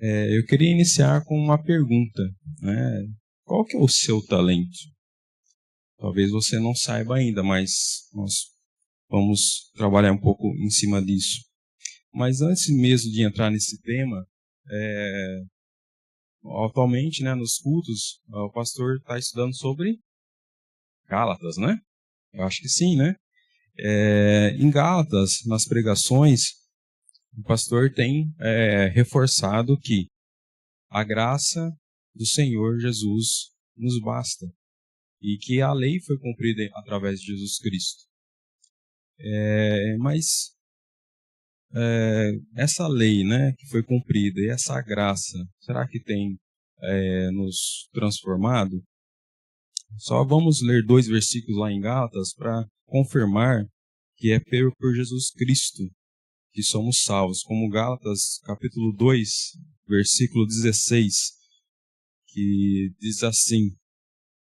Eu queria iniciar com uma pergunta, né? Qual que é o seu talento? Talvez você não saiba ainda, mas nós vamos trabalhar um pouco em cima disso. Mas antes mesmo de entrar nesse tema, atualmente, né, nos cultos, o pastor está estudando sobre Gálatas, né? Eu acho que sim, né? Em Gálatas, nas pregações, o pastor tem reforçado que a graça do Senhor Jesus nos basta e que a lei foi cumprida através de Jesus Cristo. Mas essa lei, né, que foi cumprida e essa graça, será que tem nos transformado? Só vamos ler 2 versículos lá em Gálatas para confirmar que é por Jesus Cristo que somos salvos, como Gálatas capítulo 2, versículo 16, que diz assim: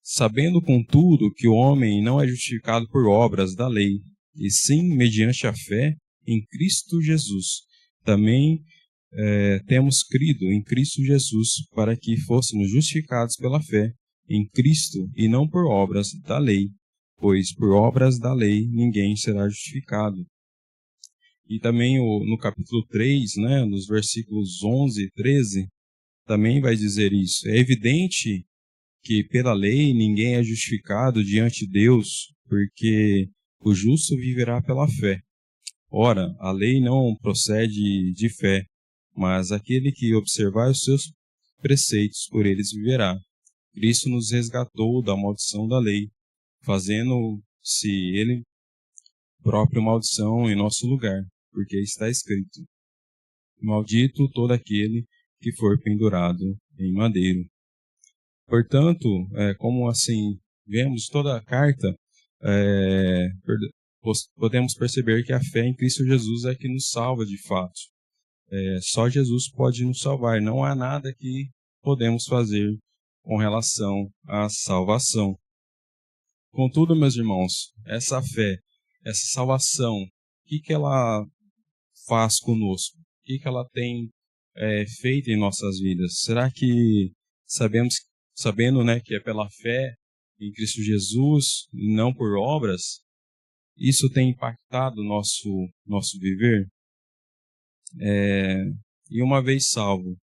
sabendo, contudo, que o homem não é justificado por obras da lei, e sim mediante a fé em Cristo Jesus. Também temos crido em Cristo Jesus para que fôssemos justificados pela fé em Cristo e não por obras da lei, pois por obras da lei ninguém será justificado. E também no capítulo 3, né, nos versículos 11 e 13, também vai dizer isso. É evidente que pela lei ninguém é justificado diante de Deus, porque o justo viverá pela fé. Ora, a lei não procede de fé, mas aquele que observar os seus preceitos, por eles viverá. Cristo nos resgatou da maldição da lei, fazendo-se ele próprio maldição em nosso lugar, porque está escrito: maldito todo aquele que for pendurado em madeiro. Portanto, como assim vemos toda a carta, podemos perceber que a fé em Cristo Jesus é que nos salva de fato. Só Jesus pode nos salvar. Não há nada que podemos fazer com relação à salvação. Contudo, meus irmãos, essa fé, essa salvação, o que ela faz conosco? O que ela tem feito em nossas vidas? Será que sabendo, né, que é pela fé em Cristo Jesus, não por obras, isso tem impactado o nosso viver? E uma vez salvo,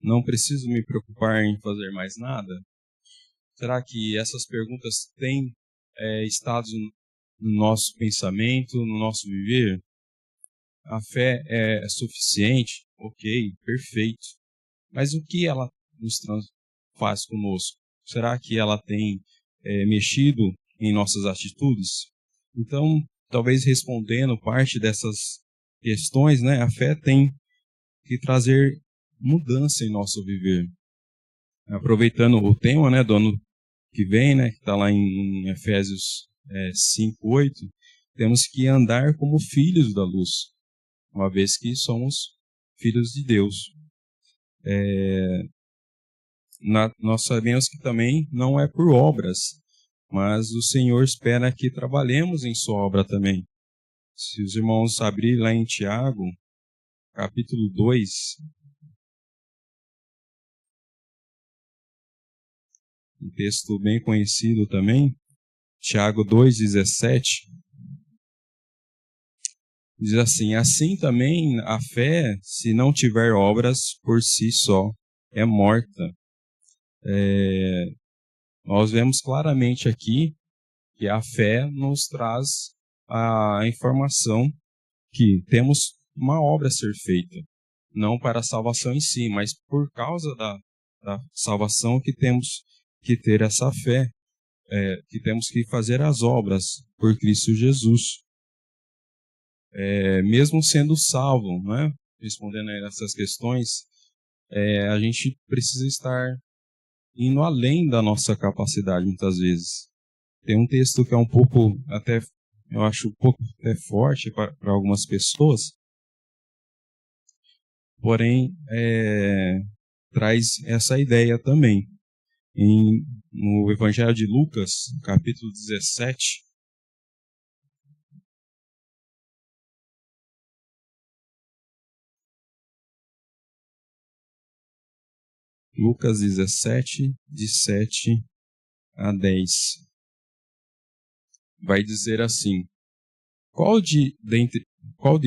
não preciso me preocupar em fazer mais nada? Será que essas perguntas têm estado no nosso pensamento, no nosso viver? A fé é suficiente? Ok, perfeito. Mas o que ela faz conosco? Será que ela tem mexido em nossas atitudes? Então, talvez respondendo parte dessas questões, né, a fé tem que trazer mudança em nosso viver. Aproveitando o tema, né, do ano que vem, né, que está lá em Efésios 5:8, temos que andar como filhos da luz, uma vez que somos filhos de Deus. Nós sabemos que também não é por obras, mas o Senhor espera que trabalhemos em sua obra também. Se os irmãos abrirem lá em Tiago, capítulo 2, um texto bem conhecido também, Tiago 2,17, diz assim: assim também a fé, se não tiver obras, por si só é morta. Nós vemos claramente aqui que a fé nos traz a informação que temos uma obra a ser feita, não para a salvação em si, mas por causa da salvação que temos que ter essa fé, que temos que fazer as obras por Cristo Jesus. Mesmo sendo salvo, né? Respondendo a essas questões, a gente precisa estar indo além da nossa capacidade muitas vezes. Tem um texto que é um pouco, até eu acho um pouco até forte para algumas pessoas, porém traz essa ideia também. No Evangelho de Lucas, capítulo 17, Lucas 17, de 7 a 10. Vai dizer assim: Qual de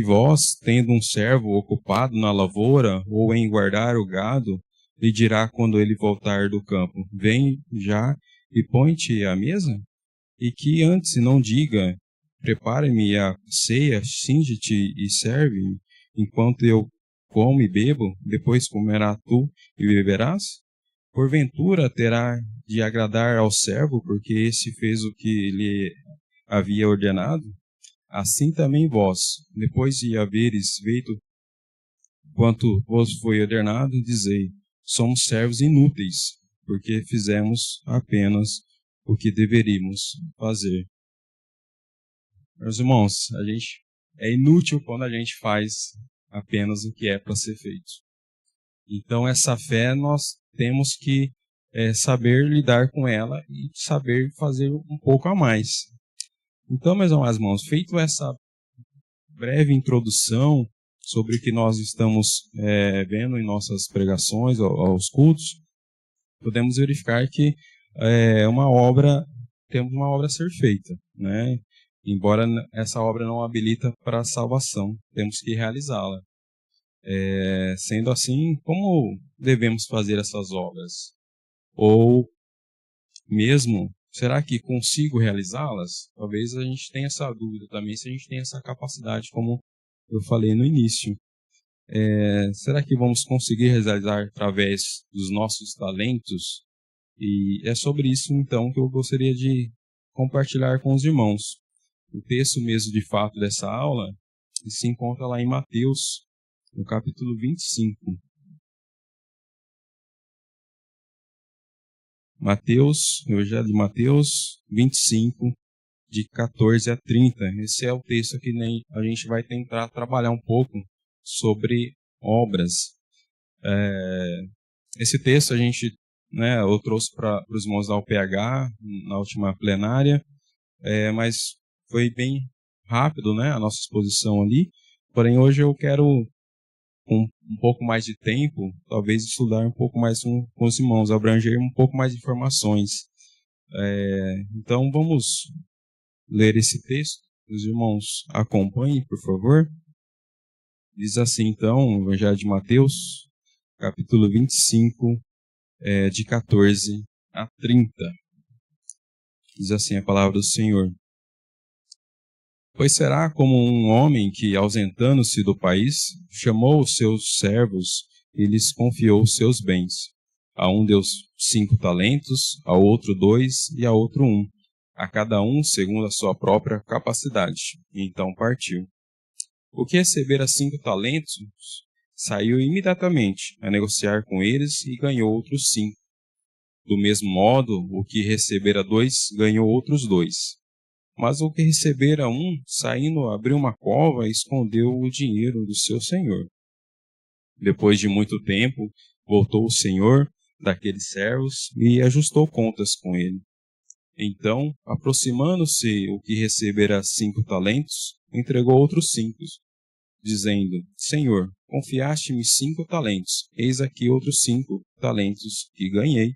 vós, tendo um servo ocupado na lavoura ou em guardar o gado, lhe dirá quando ele voltar do campo: Vem já e põe-te à mesa? E que antes não diga: Prepare-me a ceia, cinge-te e serve-me, enquanto eu como e bebo, depois comerá tu e beberás? Porventura terá de agradar ao servo, porque esse fez o que lhe havia ordenado? Assim também vós, depois de haveres feito quanto vos foi ordenado, dizei: somos servos inúteis, porque fizemos apenas o que deveríamos fazer. Meus irmãos, a gente é inútil quando a gente faz apenas o que é para ser feito. Então, essa fé nós temos que saber lidar com ela e saber fazer um pouco a mais. Então, meus amados irmãos, feito essa breve introdução sobre o que nós estamos vendo em nossas pregações aos cultos, podemos verificar que temos uma obra a ser feita, né? Embora essa obra não habilita para a salvação, temos que realizá-la. Sendo assim, como devemos fazer essas obras? Ou mesmo, será que consigo realizá-las? Talvez a gente tenha essa dúvida também, se a gente tem essa capacidade, como eu falei no início. Será que vamos conseguir realizar através dos nossos talentos? E é sobre isso, então, que eu gostaria de compartilhar com os irmãos. O texto mesmo, de fato, dessa aula se encontra lá em Mateus, no capítulo 25. Evangelho de Mateus 25, de 14 a 30. Esse é o texto que a gente vai tentar trabalhar um pouco sobre obras. Esse texto eu trouxe para os irmãos da UPH na última plenária, mas foi bem rápido, né, a nossa exposição ali. Porém, hoje eu quero, com um pouco mais de tempo, talvez estudar um pouco mais com os irmãos, abranger um pouco mais de informações. Então, vamos ler esse texto. Os irmãos acompanhem, por favor. Diz assim, então, o Evangelho de Mateus, capítulo 25, de 14 a 30. Diz assim a palavra do Senhor: Pois será como um homem que, ausentando-se do país, chamou os seus servos e lhes confiou os seus bens. A um deu 5 talentos, a outro 2 e a outro 1, a cada um segundo a sua própria capacidade. E então partiu. O que recebera 5 talentos saiu imediatamente a negociar com eles e ganhou outros 5. Do mesmo modo, o que recebera 2 ganhou outros 2. Mas o que recebera 1, saindo, abriu uma cova e escondeu o dinheiro do seu senhor. Depois de muito tempo, voltou o senhor daqueles servos e ajustou contas com ele. Então, aproximando-se o que recebera 5 talentos, entregou outros 5, dizendo: Senhor, confiaste-me 5 talentos, eis aqui outros 5 talentos que ganhei.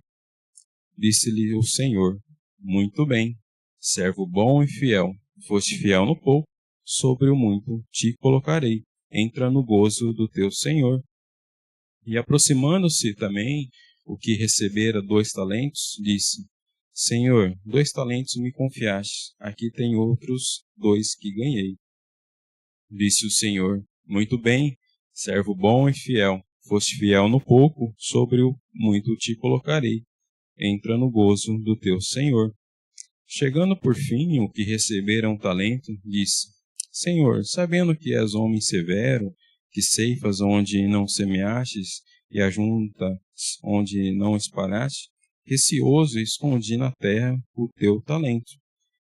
Disse-lhe o Senhor: Muito bem, servo bom e fiel, foste fiel no pouco, sobre o muito te colocarei, entra no gozo do teu Senhor. E aproximando-se também o que recebera 2 talentos, disse: Senhor, 2 talentos me confiaste, aqui tem outros 2 que ganhei. Disse o Senhor: Muito bem, servo bom e fiel, foste fiel no pouco, sobre o muito te colocarei, entra no gozo do teu Senhor. Chegando por fim o que recebera 1 talento, disse: Senhor, sabendo que és homem severo, que ceifas onde não semeastes e ajuntas onde não espalhaste, receoso escondi na terra o teu talento.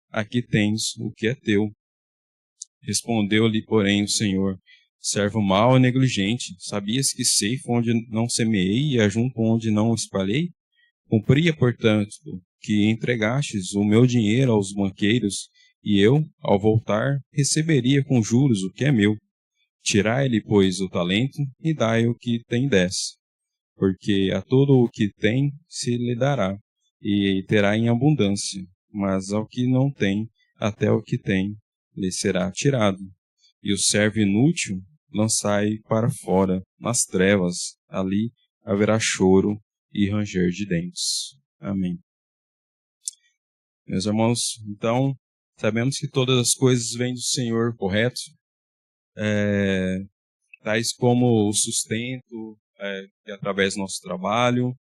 Aqui tens o que é teu. Respondeu-lhe, porém, o Senhor: Servo mau e negligente, sabias que ceifo onde não semeei e ajunto onde não espalhei? Cumpria, portanto, que entregastes o meu dinheiro aos banqueiros, e eu, ao voltar, receberia com juros o que é meu. Tirai-lhe, pois, o talento, e dai o que tem 10. porque a todo o que tem se lhe dará, e terá em abundância, mas ao que não tem, até o que tem lhe será tirado. E o servo inútil lançai para fora, nas trevas, ali haverá choro e ranger de dentes. Amém. Meus irmãos, então, sabemos que todas as coisas vêm do Senhor, correto? Tais como o sustento, que através do nosso trabalho,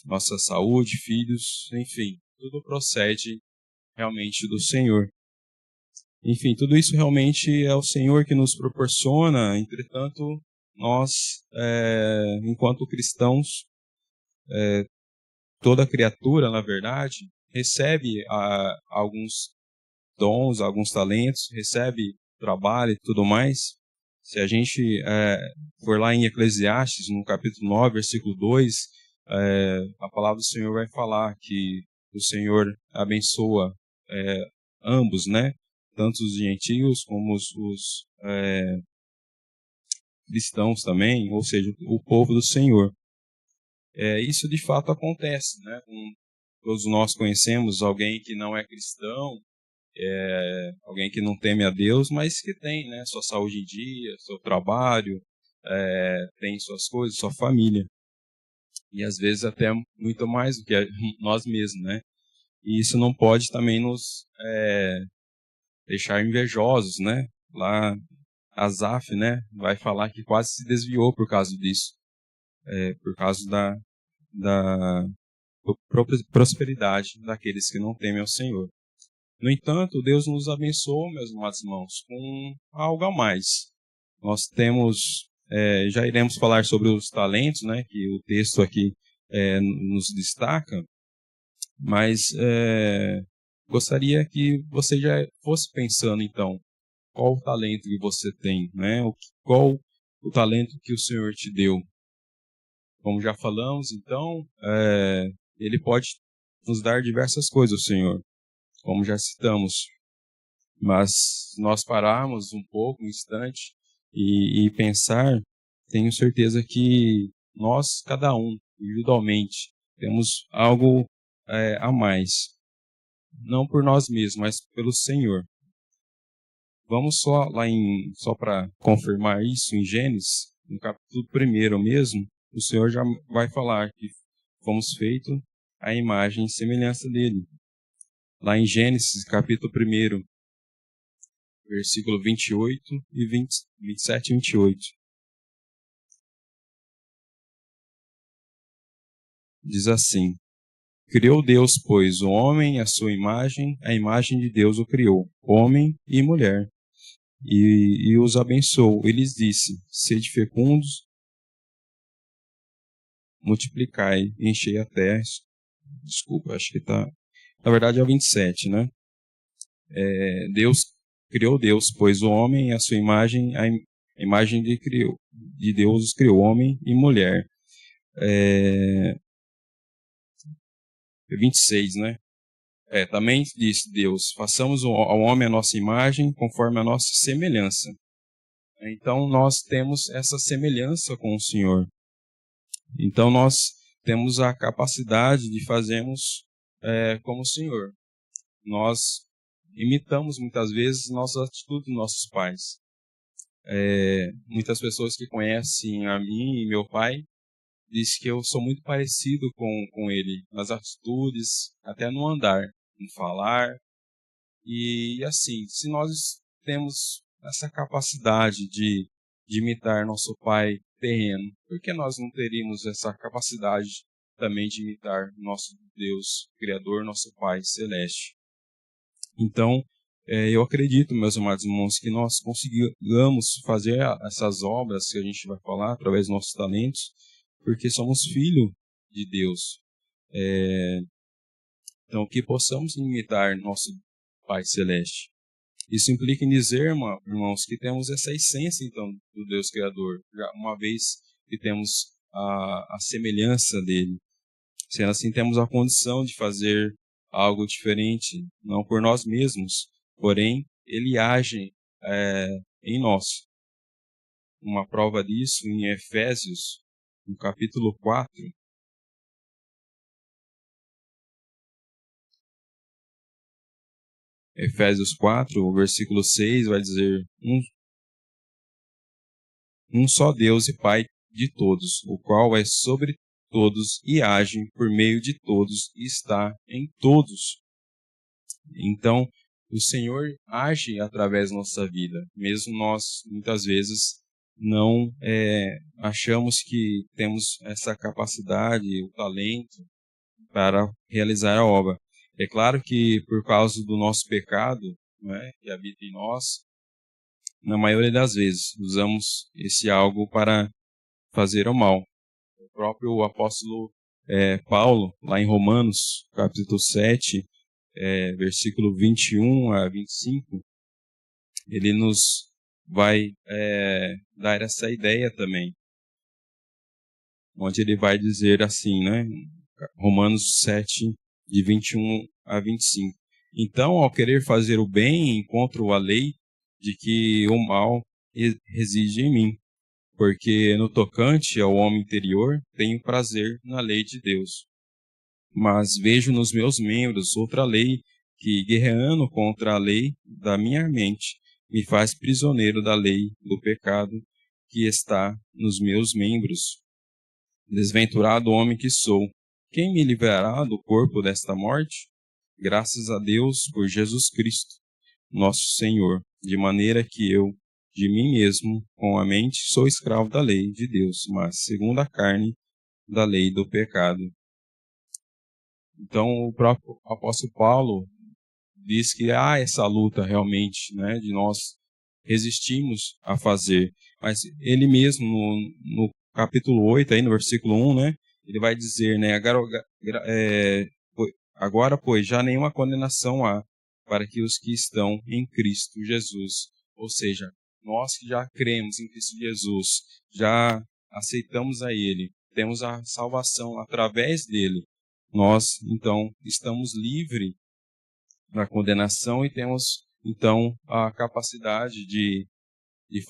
nossa saúde, filhos, enfim, tudo procede realmente do Senhor. Enfim, tudo isso realmente é o Senhor que nos proporciona, entretanto, nós, enquanto cristãos, toda criatura, na verdade, recebe alguns dons, alguns talentos, recebe trabalho e tudo mais. Se a gente for lá em Eclesiastes, no capítulo 9, versículo 2, a palavra do Senhor vai falar que o Senhor abençoa ambos, né? Tanto os gentios como os cristãos também, ou seja, o povo do Senhor. Isso de fato acontece, né? Todos nós conhecemos alguém que não é cristão, alguém que não teme a Deus, mas que tem, né, sua saúde em dia, seu trabalho, tem suas coisas, sua família. E às vezes até muito mais do que nós mesmos, né? E isso não pode também nos deixar invejosos, né? Lá Asaf, né, vai falar que quase se desviou por causa disso, por causa da prosperidade daqueles que não temem ao Senhor. No entanto, Deus nos abençoou, meus amados irmãos, com algo a mais. Nós temos, já iremos falar sobre os talentos, né, que o texto aqui nos destaca, mas gostaria que você já fosse pensando, então, qual o talento que você tem, né? Qual o talento que o Senhor te deu. Como já falamos, então, Ele pode nos dar diversas coisas, o Senhor, como já citamos. Mas se nós pararmos um pouco, um instante, e pensar, tenho certeza que nós, cada um, individualmente, temos algo a mais. Não por nós mesmos, mas pelo Senhor. Vamos só para confirmar isso, em Gênesis, no capítulo 1 mesmo, o Senhor já vai falar que fomos feitos à imagem e semelhança dele. Lá em Gênesis, capítulo 1, versículo 28 e 27 e 28. Diz assim: Criou Deus, pois, o homem à sua imagem, a imagem de Deus o criou, homem e mulher. E os abençoou. E lhes disse: Sede fecundos, multiplicai, enchei a terra. Desculpa, acho que está. Na verdade é o 27, né? Criou Deus, pois o homem, a sua imagem, a imagem de Deus os criou, homem e mulher. 26, né? Também disse Deus: façamos ao homem a nossa imagem, conforme a nossa semelhança. Então nós temos essa semelhança com o Senhor. Então nós temos a capacidade de fazermos como o Senhor. Nós imitamos muitas vezes nossas atitudes dos nossos pais. Muitas pessoas que conhecem a mim e meu pai dizem que eu sou muito parecido com ele, nas atitudes, até no andar, no falar. E assim, se nós temos essa capacidade de imitar nosso pai terreno, por que nós não teríamos essa capacidade também de imitar nosso Deus Criador, nosso Pai Celeste? Então, eu acredito, meus amados irmãos, que nós consigamos fazer essas obras que a gente vai falar através dos nossos talentos, porque somos filhos de Deus. Então, que possamos imitar nosso Pai Celeste. Isso implica em dizer, irmãos, que temos essa essência, então, do Deus Criador, uma vez que temos a semelhança dele. Sendo assim, temos a condição de fazer algo diferente, não por nós mesmos, porém, ele age em nós. Uma prova disso em Efésios, no capítulo 4, Efésios 4, o versículo 6 vai dizer: um só Deus e Pai de todos, o qual é sobre todos e age por meio de todos e está em todos. Então, o Senhor age através da nossa vida, mesmo nós, muitas vezes, não achamos que temos essa capacidade, o talento para realizar a obra. É claro que, por causa do nosso pecado, né, que habita em nós, na maioria das vezes, usamos esse algo para fazer o mal. O próprio apóstolo Paulo, lá em Romanos, capítulo 7, versículo 21 a 25, ele nos vai dar essa ideia também, onde ele vai dizer assim, né? Romanos 7, de 21 a 25. Então, ao querer fazer o bem, encontro a lei de que o mal reside em mim, porque no tocante ao homem interior, tenho prazer na lei de Deus. Mas vejo nos meus membros outra lei que, guerreando contra a lei da minha mente, me faz prisioneiro da lei do pecado que está nos meus membros. Desventurado homem que sou, quem me livrará do corpo desta morte? Graças a Deus por Jesus Cristo, nosso Senhor, de maneira que eu, de mim mesmo, com a mente, sou escravo da lei de Deus, mas segundo a carne, da lei do pecado. Então, o próprio apóstolo Paulo diz que há essa luta realmente, né, de nós resistimos a fazer. Mas ele mesmo, no capítulo 8, aí, no versículo 1, né, ele vai dizer, né, agora, pois, já nenhuma condenação há para que os que estão em Cristo Jesus. Ou seja, nós que já cremos em Cristo Jesus, já aceitamos a Ele, temos a salvação através dele, nós, então, estamos livres da condenação e temos, então, a capacidade de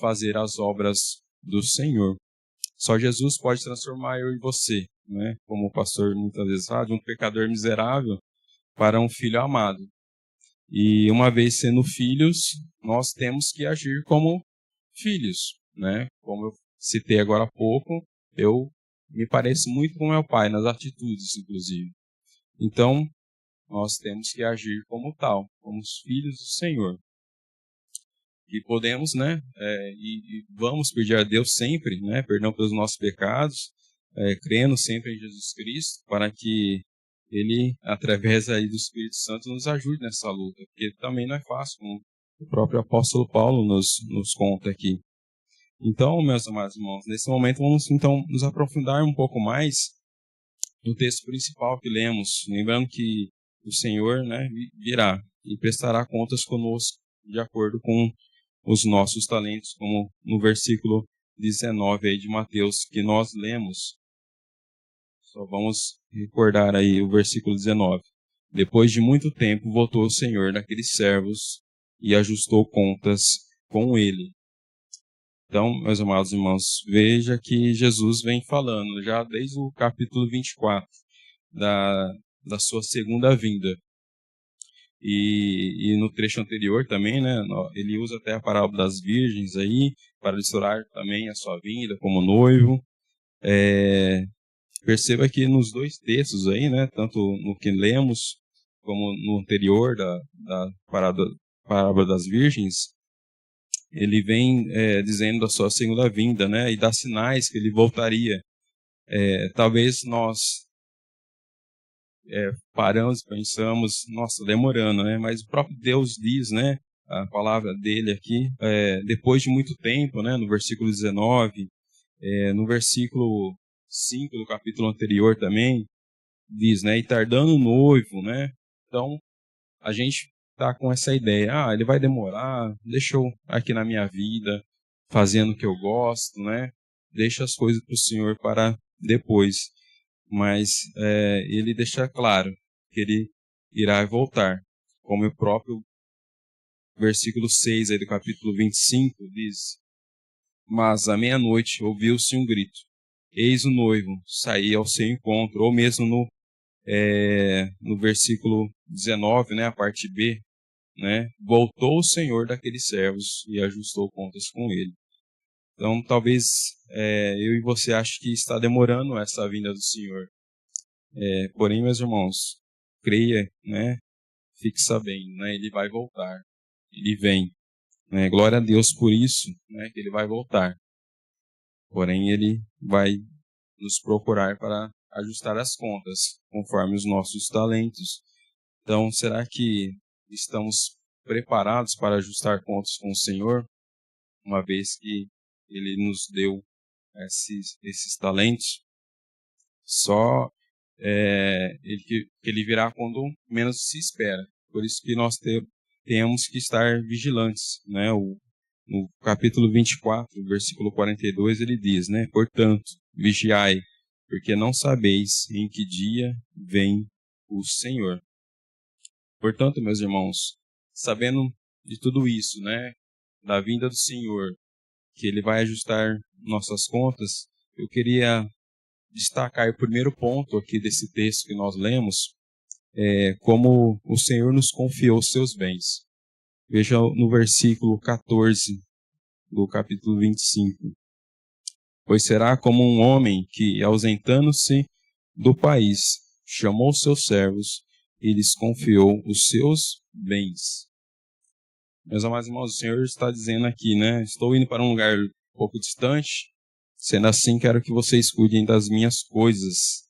fazer as obras do Senhor. Só Jesus pode transformar eu e você, né? Como o pastor muitas vezes fala, de um pecador miserável para um filho amado. E uma vez sendo filhos, nós temos que agir como filhos, né? Como eu citei agora há pouco, eu me pareço muito com meu pai, nas atitudes, inclusive. Então, nós temos que agir como tal, como os filhos do Senhor. E podemos, né, e vamos pedir a Deus sempre, né, perdão pelos nossos pecados, crendo sempre em Jesus Cristo, para que Ele, através aí do Espírito Santo, nos ajude nessa luta, porque também não é fácil, como o próprio apóstolo Paulo nos conta aqui. Então, meus amados irmãos, nesse momento vamos então nos aprofundar um pouco mais no texto principal que lemos, lembrando que o Senhor, né, virá e prestará contas conosco de acordo com os nossos talentos, como no versículo 19 aí de Mateus, que nós lemos. Só vamos recordar aí o versículo 19. Depois de muito tempo, voltou o Senhor daqueles servos e ajustou contas com ele. Então, meus amados irmãos, veja que Jesus vem falando já desde o capítulo 24 da sua segunda vinda. E no trecho anterior também, né, ele usa até a parábola das virgens aí, para ilustrar também a sua vinda como noivo. Perceba que nos dois textos aí, né, tanto no que lemos, como no anterior da parábola das virgens, ele vem dizendo da sua segunda vinda, né, e das sinais que ele voltaria. Talvez nós paramos e pensamos, nossa, demorando, né? Mas o próprio Deus diz, né? A palavra dele aqui, depois de muito tempo, né? No versículo 19, no versículo 5 do capítulo anterior também, diz, né? E tardando o noivo, né? Então, a gente tá com essa ideia, ele vai demorar, deixa eu aqui na minha vida, fazendo o que eu gosto, né? Deixa as coisas para o Senhor para depois. Mas ele deixa claro que ele irá voltar, como o próprio versículo 6 aí do capítulo 25 diz: mas à meia-noite ouviu-se um grito, eis o noivo, saía ao seu encontro. Ou mesmo no versículo 19, né, a parte B, né, voltou o Senhor daqueles servos e ajustou contas com ele. Então, talvez eu e você ache que está demorando essa vinda do Senhor. Porém, meus irmãos, creia, né, fique sabendo, né, ele vai voltar. Ele vem. Né, glória a Deus por isso, né, que ele vai voltar. Porém, ele vai nos procurar para ajustar as contas, conforme os nossos talentos. Então, será que estamos preparados para ajustar contas com o Senhor, uma vez que ele nos deu esses talentos? Só que ele virá quando menos se espera. Por isso que nós temos que estar vigilantes, né? No capítulo 24, versículo 42, ele diz, né? Portanto, vigiai, porque não sabeis em que dia vem o Senhor. Portanto, meus irmãos, sabendo de tudo isso, né? Da vinda do Senhor, que ele vai ajustar nossas contas, eu queria destacar o primeiro ponto aqui desse texto que nós lemos, como o Senhor nos confiou os seus bens. Veja no versículo 14 do capítulo 25. Pois será como um homem que, ausentando-se do país, chamou seus servos e lhes confiou os seus bens. Meus amados irmãos, o Senhor está dizendo aqui, né? Estou indo para um lugar um pouco distante, sendo assim, quero que vocês cuidem das minhas coisas.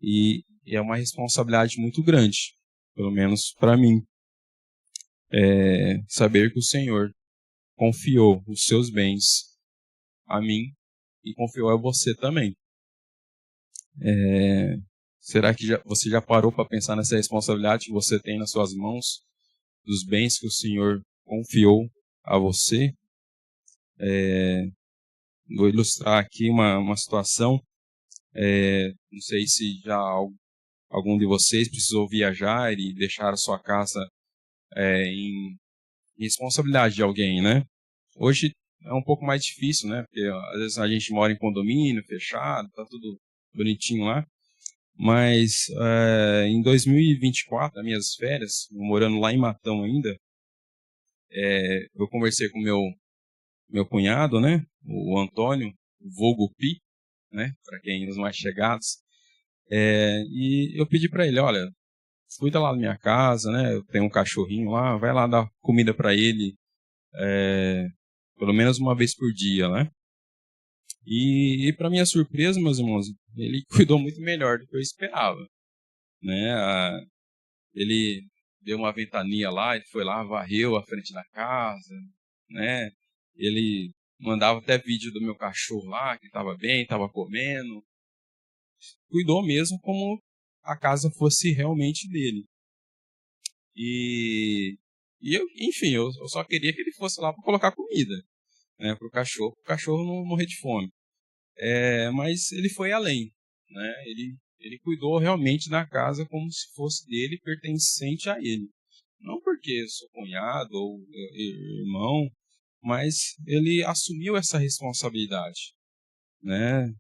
E é uma responsabilidade muito grande, pelo menos para mim, saber que o Senhor confiou os seus bens a mim e confiou a você também. Será que você já parou para pensar nessa responsabilidade que você tem nas suas mãos, dos bens que o Senhor confiou a você? Vou ilustrar aqui uma situação. Não sei se já algum de vocês precisou viajar e deixar a sua casa em responsabilidade de alguém, né? Hoje é um pouco mais difícil, né? Porque às vezes a gente mora em condomínio fechado, tá tudo bonitinho lá. Mas em 2024, nas minhas férias, morando lá em Matão ainda, eu conversei com meu cunhado, né? O Antônio, o vulgo Pi, né? Para quem os mais chegados. E eu pedi para ele, olha, cuida lá da minha casa, né? Eu tenho um cachorrinho lá, vai lá dar comida para ele, pelo menos uma vez por dia, né? E para minha surpresa, meus irmãos, ele cuidou muito melhor do que eu esperava, né? Ele deu uma ventania lá, ele foi lá, varreu a frente da casa, né? Ele mandava até vídeo do meu cachorro lá, que estava bem, estava comendo. Cuidou mesmo como a casa fosse realmente dele. E enfim, eu só queria que ele fosse lá para colocar comida, né, para o cachorro não morrer de fome. Mas ele foi além, né? Ele cuidou realmente da casa como se fosse dele, pertencente a ele. Não porque sou cunhado ou irmão, mas ele assumiu essa responsabilidade, né?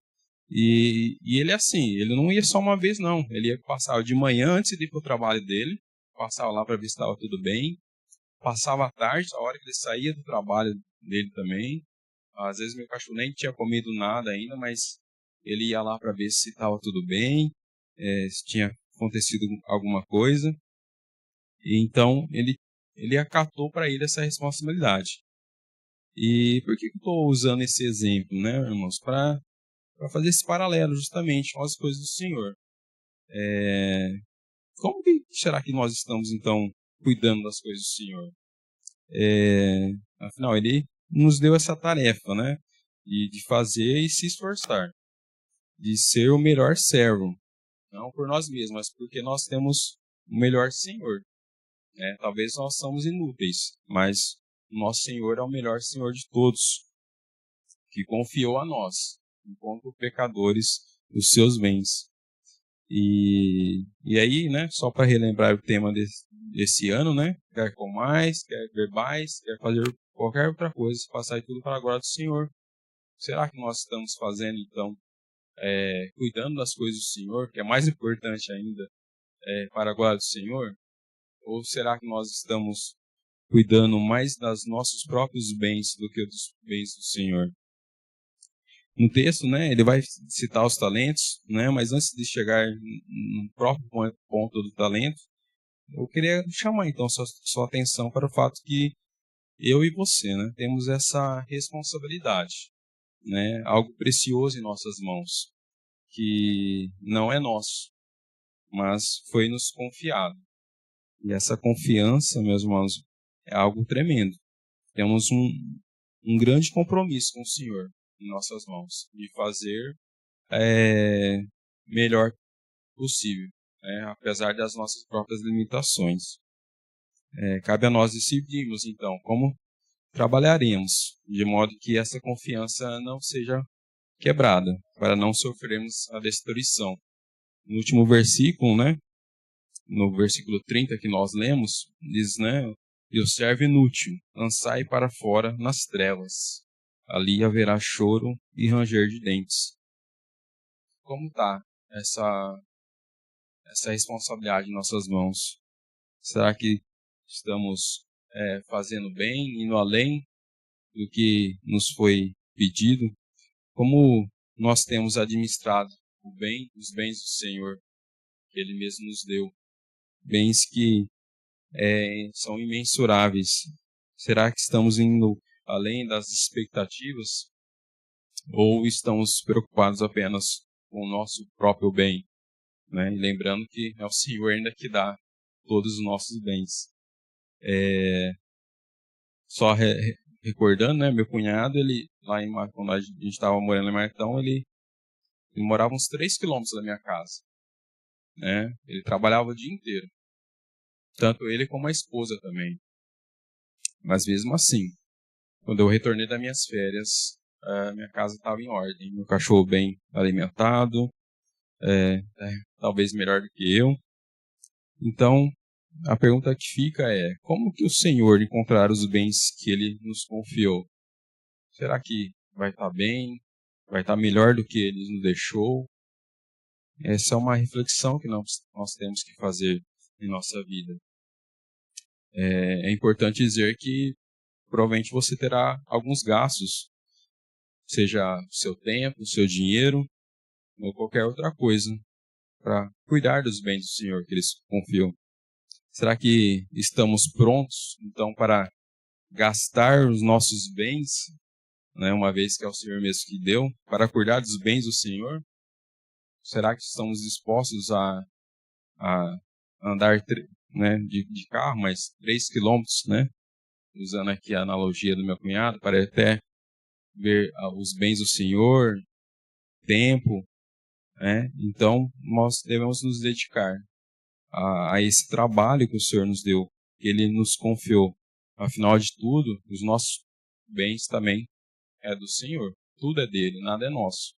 E ele assim, ele não ia só uma vez não, ele ia passar de manhã antes de ir para o trabalho dele, passava lá para ver se estava tudo bem, passava à tarde, a hora que ele saía do trabalho dele também. Às vezes meu cachorro nem tinha comido nada ainda, mas ele ia lá para ver se estava tudo bem, se tinha acontecido alguma coisa. E então ele acatou para ele essa responsabilidade. E por que eu estou usando esse exemplo, né, irmãos? Para fazer esse paralelo justamente com as coisas do Senhor. Como que será que nós estamos então cuidando das coisas do Senhor? Afinal, ele nos deu essa tarefa, né? De fazer e se esforçar, de ser o melhor servo, não por nós mesmos, mas porque nós temos o melhor Senhor, né? Talvez nós somos inúteis, mas o nosso Senhor é o melhor Senhor de todos, que confiou a nós, enquanto pecadores, os seus bens. E aí, né? Só para relembrar o tema desse ano, né? Quer comais, quer bebais, quer fazer qualquer outra coisa, passar tudo para a glória do Senhor. Será que nós estamos fazendo, então, cuidando das coisas do Senhor, que é mais importante ainda, para a glória do Senhor? Ou será que nós estamos cuidando mais dos nossos próprios bens do que dos bens do Senhor? No texto, né, ele vai citar os talentos, né, mas antes de chegar no próprio ponto do talento, eu queria chamar então sua atenção para o fato que eu e você, né, temos essa responsabilidade, né, algo precioso em nossas mãos, que não é nosso, mas foi nos confiado. E essa confiança, meus irmãos, é algo tremendo. Temos um grande compromisso com o Senhor em nossas mãos, de fazer melhor possível, né, apesar das nossas próprias limitações. Cabe a nós decidirmos, então, como trabalharemos, de modo que essa confiança não seja quebrada, para não sofrermos a destruição. No último versículo, né, no versículo 30 que nós lemos, diz, né, e o servo inútil, lançai para fora nas trevas. Ali haverá choro e ranger de dentes. Como está essa responsabilidade em nossas mãos? Será que estamos fazendo bem, indo além do que nos foi pedido? Como nós temos administrado o bem, os bens do Senhor, que Ele mesmo nos deu? Bens que são imensuráveis. Será que estamos indo além das expectativas? Ou estamos preocupados apenas com o nosso próprio bem? Né? E lembrando que é o Senhor ainda que dá todos os nossos bens. Só recordando, né, meu cunhado, ele lá quando a gente estava morando em Martão, ele morava uns 3 quilômetros da minha casa. Né? Ele trabalhava o dia inteiro. Tanto ele como a esposa também. Mas mesmo assim, quando eu retornei das minhas férias, a minha casa estava em ordem. Meu cachorro bem alimentado, talvez melhor do que eu. Então, a pergunta que fica é, como que o Senhor encontrará os bens que Ele nos confiou? Será que vai estar bem? Vai estar melhor do que Ele nos deixou? Essa é uma reflexão que nós temos que fazer em nossa vida. É importante dizer que provavelmente você terá alguns gastos, seja o seu tempo, o seu dinheiro, ou qualquer outra coisa, para cuidar dos bens do Senhor que Ele confiou. Será que estamos prontos, então, para gastar os nossos bens, né, uma vez que é o Senhor mesmo que deu, para cuidar dos bens do Senhor? Será que estamos dispostos a andar né, de carro, mais 3 quilômetros, né, usando aqui a analogia do meu cunhado, para até ver os bens do Senhor, tempo, né? Então, nós devemos nos dedicar a esse trabalho que o Senhor nos deu, que Ele nos confiou. Afinal de tudo, os nossos bens também é do Senhor. Tudo é dele, nada é nosso.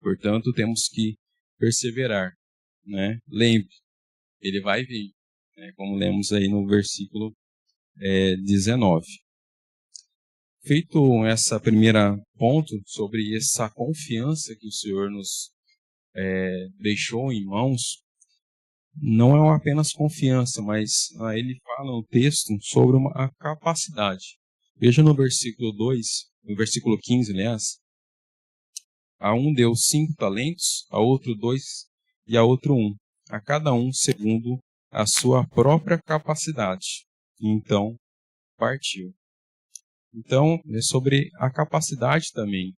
Portanto, temos que perseverar, né? Lembre, Ele vai vir, né? Como lemos aí no versículo 19. Feito essa primeira ponto sobre essa confiança que o Senhor nos deixou em mãos, não é apenas confiança, mas ele fala no texto sobre a capacidade. Veja no versículo 2, no versículo 15, aliás, a um deu 5 talentos, a outro 2 e a outro 1, a cada um segundo a sua própria capacidade. E então partiu. Então, é sobre a capacidade também.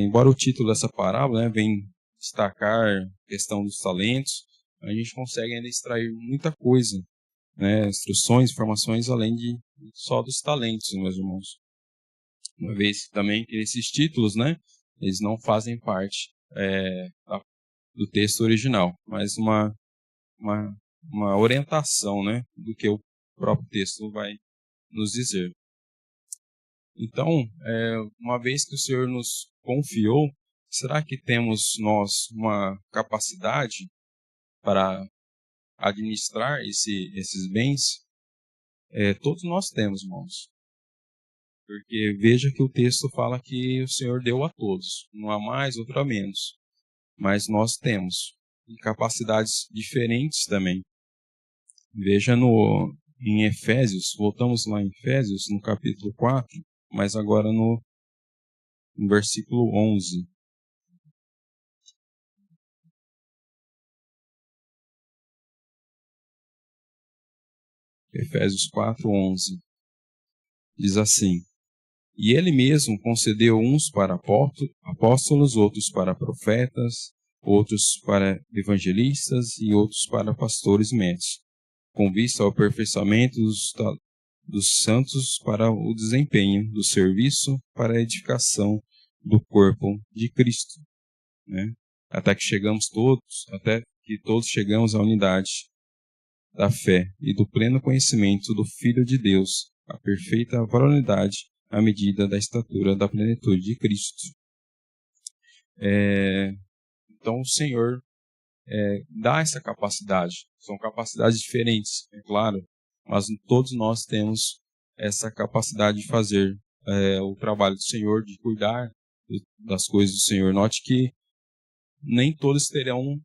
Embora o título dessa parábola, né, venha destacar a questão dos talentos, a gente consegue ainda extrair muita coisa, né, instruções, informações, além de só dos talentos, meus irmãos. Uma vez também que esses títulos, né, eles não fazem parte do texto original, mas uma orientação, né, do que o próprio texto vai nos dizer. Então, uma vez que o Senhor nos confiou, será que temos nós uma capacidade para administrar esses bens? Todos nós temos, irmãos. Porque veja que o texto fala que o Senhor deu a todos, não há mais, outro a menos. Mas nós temos capacidades diferentes também. Veja em Efésios, voltamos lá em Efésios, no capítulo 4, mas agora no versículo 11. Efésios 4, 11. Diz assim: E ele mesmo concedeu uns para apóstolos, outros para profetas, outros para evangelistas e outros para pastores e mestres, com vista ao aperfeiçoamento dos santos para o desempenho do serviço para a edificação do corpo de Cristo, né? Até que todos chegamos à unidade da fé e do pleno conhecimento do Filho de Deus, a perfeita varonilidade à medida da estatura da plenitude de Cristo. Então o Senhor dá essa capacidade. São capacidades diferentes, é claro, mas todos nós temos essa capacidade de fazer o trabalho do Senhor, de cuidar das coisas do Senhor. Note que nem todos terão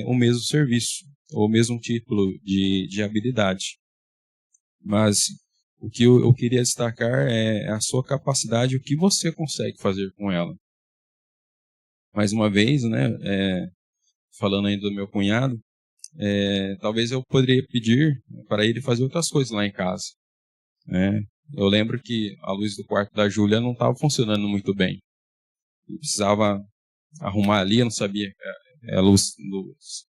o mesmo serviço, ou o mesmo título de habilidade. Mas o que eu queria destacar é a sua capacidade, o que você consegue fazer com ela. Mais uma vez, né, falando ainda do meu cunhado, talvez eu poderia pedir para ele fazer outras coisas lá em casa, né? Eu lembro que a luz do quarto da Júlia não estava funcionando muito bem. Eu precisava arrumar ali, eu não sabia a luz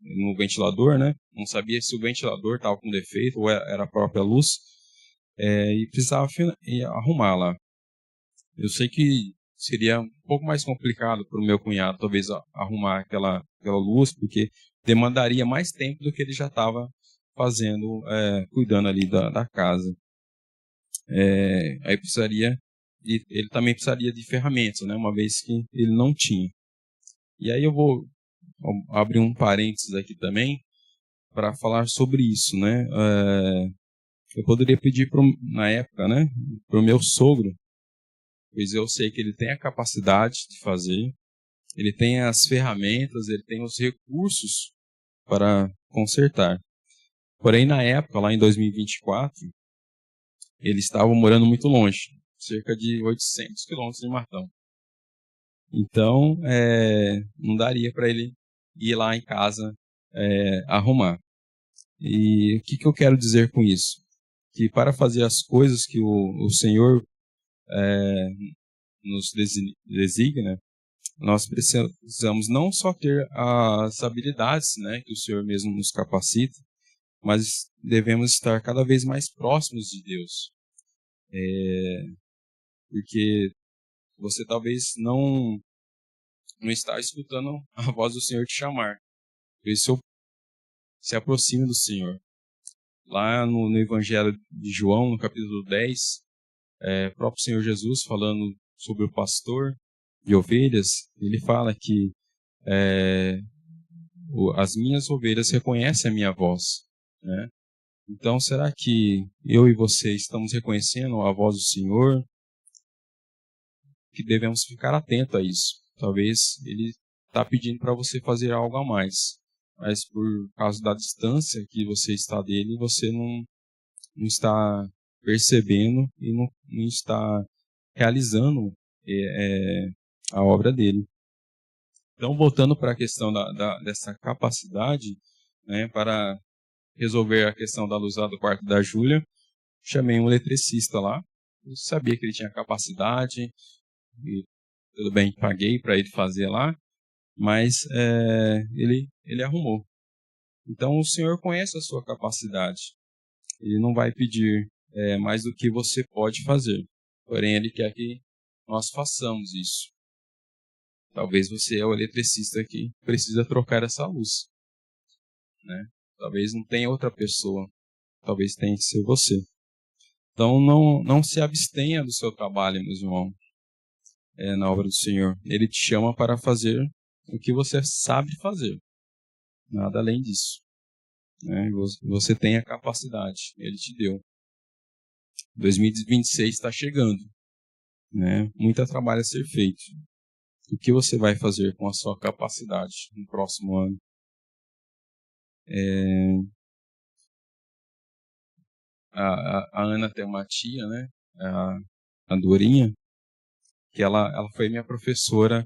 no ventilador, né? Não sabia se o ventilador estava com defeito ou era a própria luz, e precisava arrumar lá. Eu sei que seria um pouco mais complicado para o meu cunhado, talvez, arrumar aquela luz, porque demandaria mais tempo do que ele já estava fazendo, cuidando ali da casa. Aí ele também precisaria de ferramentas, né, uma vez que ele não tinha. E aí eu vou abrir um parênteses aqui também para falar sobre isso, né? Eu poderia pedir na época, né, para o meu sogro, pois eu sei que ele tem a capacidade de fazer, ele tem as ferramentas, ele tem os recursos para consertar. Porém, na época, lá em 2024, ele estava morando muito longe, cerca de 800 quilômetros de Martão. Então, não daria para ele ir lá em casa arrumar. E o que eu quero dizer com isso? Que para fazer as coisas que o Senhor nos designa, nós precisamos não só ter as habilidades, né, que o Senhor mesmo nos capacita, mas devemos estar cada vez mais próximos de Deus. Porque você talvez não está escutando a voz do Senhor te chamar. Por isso, se aproxime do Senhor. Lá no Evangelho de João, no capítulo 10, o próprio Senhor Jesus, falando sobre o pastor de ovelhas, ele fala que as minhas ovelhas reconhecem a minha voz, né? Então, será que eu e você estamos reconhecendo a voz do Senhor? Que devemos ficar atentos a isso. Talvez Ele está pedindo para você fazer algo a mais, mas por causa da distância que você está dele, você não está percebendo e não está realizando a obra dele. Então, voltando para a questão dessa capacidade, né, para resolver a questão da luz lá do quarto da Júlia, chamei um eletricista lá. Eu sabia que ele tinha capacidade, e tudo bem, paguei para ele fazer lá, mas ele arrumou. Então, o Senhor conhece a sua capacidade. Ele não vai pedir mais do que você pode fazer. Porém, Ele quer que nós façamos isso. Talvez você é o eletricista que precisa trocar essa luz, né? Talvez não tenha outra pessoa. Talvez tenha que ser você. Então, não se abstenha do seu trabalho, meu irmão, na obra do Senhor. Ele te chama para fazer o que você sabe fazer. Nada além disso, né? Você tem a capacidade. Ele te deu. 2026 está chegando. né? Muito trabalho a ser feito. O que você vai fazer com a sua capacidade no próximo ano? A Ana tem uma tia, né? A Dorinha, que ela foi minha professora,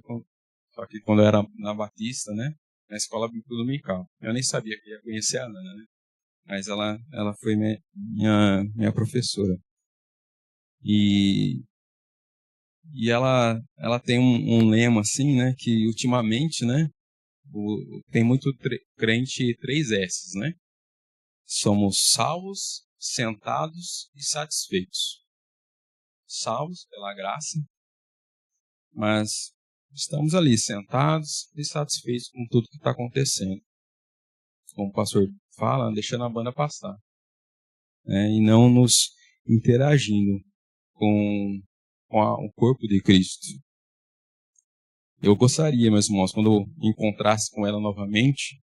só que quando eu era na Batista, né? Na escola bíblica dominical. Eu nem sabia que ia conhecer a Ana, né? Mas ela foi minha professora. E ela tem um lema assim, né? Que ultimamente, né? Tem muito crente 3S, né? Somos salvos, sentados e satisfeitos. Salvos pela graça, mas estamos ali sentados e satisfeitos com tudo que está acontecendo. Como o pastor fala, deixando a banda passar, né? E não nos interagindo com o corpo de Cristo. Eu gostaria, meus irmãos, quando eu encontrasse com ela novamente,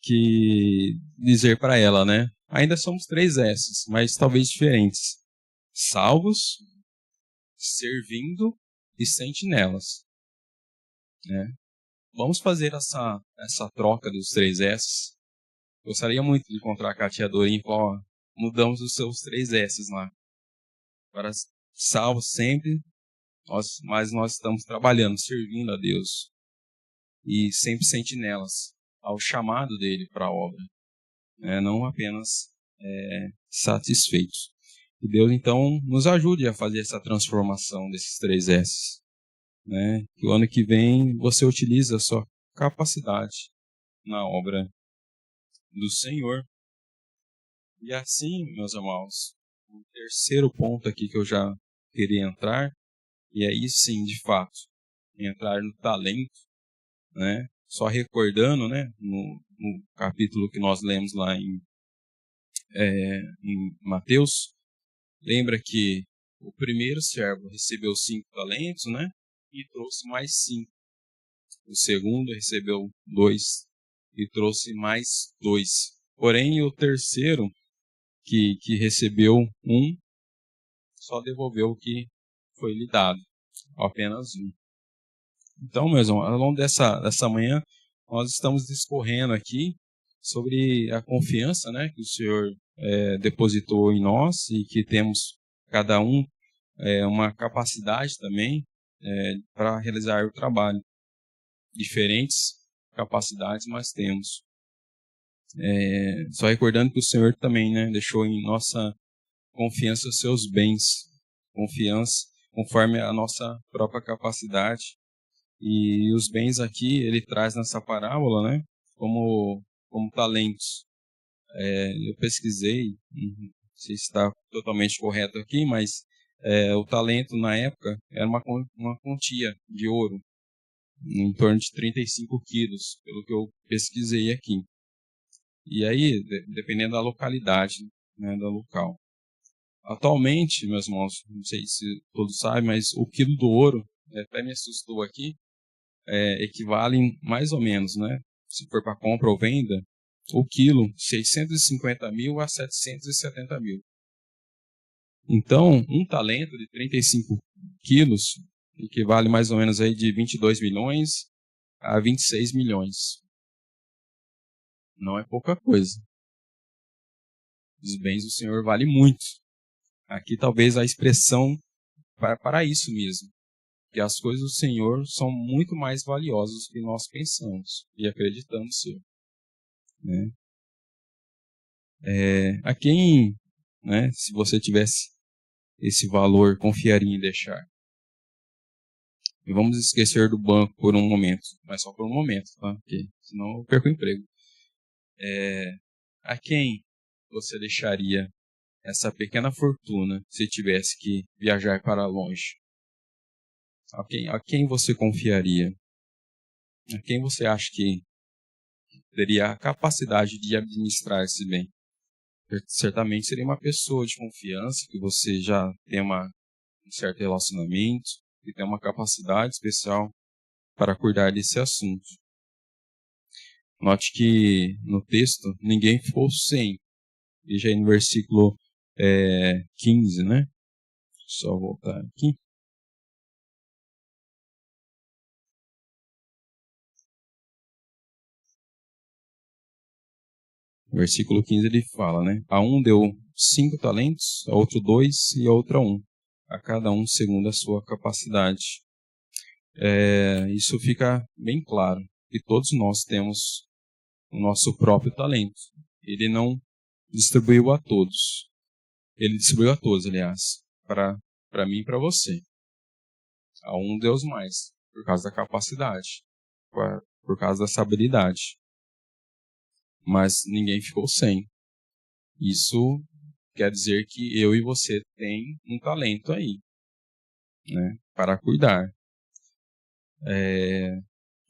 que dizer para ela, né? Ainda somos 3S, mas talvez diferentes. Salvos, servindo e sentinelas, né? Vamos fazer essa troca dos 3S. Gostaria muito de encontrar a tia Dorinha e falar, ó, mudamos os seus 3S lá. Para salvos sempre, mas nós estamos trabalhando, servindo a Deus. E sempre sentinelas ao chamado dele para a obra, né? Não apenas satisfeitos. Que Deus, então, nos ajude a fazer essa transformação desses 3S. Né? Que o ano que vem você utilize a sua capacidade na obra do Senhor. E assim, meus irmãos, o terceiro ponto aqui que eu já queria entrar, e aí sim, de fato, entrar no talento, né? Só recordando, né, no capítulo que nós lemos lá em Mateus, lembra que o primeiro servo recebeu 5 talentos, né, e trouxe mais 5. O segundo recebeu 2 e trouxe mais 2. Porém, o terceiro, que recebeu 1, só devolveu o que foi lhe dado, apenas 1. Então, meus irmãos, ao longo dessa manhã, nós estamos discorrendo aqui sobre a confiança, né, que o Senhor depositou em nós e que temos cada um uma capacidade também para realizar o trabalho. Diferentes capacidades nós temos. Só recordando que o Senhor também, né, deixou em nossa confiança os seus bens, confiança conforme a nossa própria capacidade. E os bens aqui, ele traz nessa parábola, né, como talentos. Eu pesquisei, não sei se está totalmente correto aqui, mas o talento na época era uma quantia de ouro, em torno de 35 quilos, pelo que eu pesquisei aqui. E aí, dependendo da localidade, né, do local. Atualmente, meus irmãos, não sei se todos sabem, mas o quilo do ouro, até me assustou aqui, equivale mais ou menos, né, se for para compra ou venda, o quilo, 650 mil a 770 mil. Então, um talento de 35 quilos equivale mais ou menos aí de 22 milhões a 26 milhões. Não é pouca coisa. Os bens do Senhor valem muito. Aqui talvez a expressão para isso mesmo. Que as coisas do Senhor são muito mais valiosas do que nós pensamos e acreditamos ser. Né? A quem, né, se você tivesse esse valor, confiaria em deixar? E vamos esquecer do banco por um momento, mas só por um momento, tá? Porque senão eu perco o emprego. A quem você deixaria essa pequena fortuna se tivesse que viajar para longe? A quem você confiaria? A quem você acha que teria a capacidade de administrar esse bem? Certamente seria uma pessoa de confiança, que você já tem um certo relacionamento, que tem uma capacidade especial para cuidar desse assunto. Note que no texto ninguém ficou sem. Veja aí no versículo 15, né? Só voltar aqui. No versículo 15 ele fala, né? A um deu 5 talentos, a outro 2 e a outra 1. A cada um segundo a sua capacidade. Isso fica bem claro, que todos nós temos o nosso próprio talento. Ele não distribuiu a todos. Ele distribuiu a todos, aliás, para mim e para você. A um deu mais, por causa da capacidade, por causa dessa habilidade. Mas ninguém ficou sem. Isso quer dizer que eu e você tem um talento aí, né, para cuidar.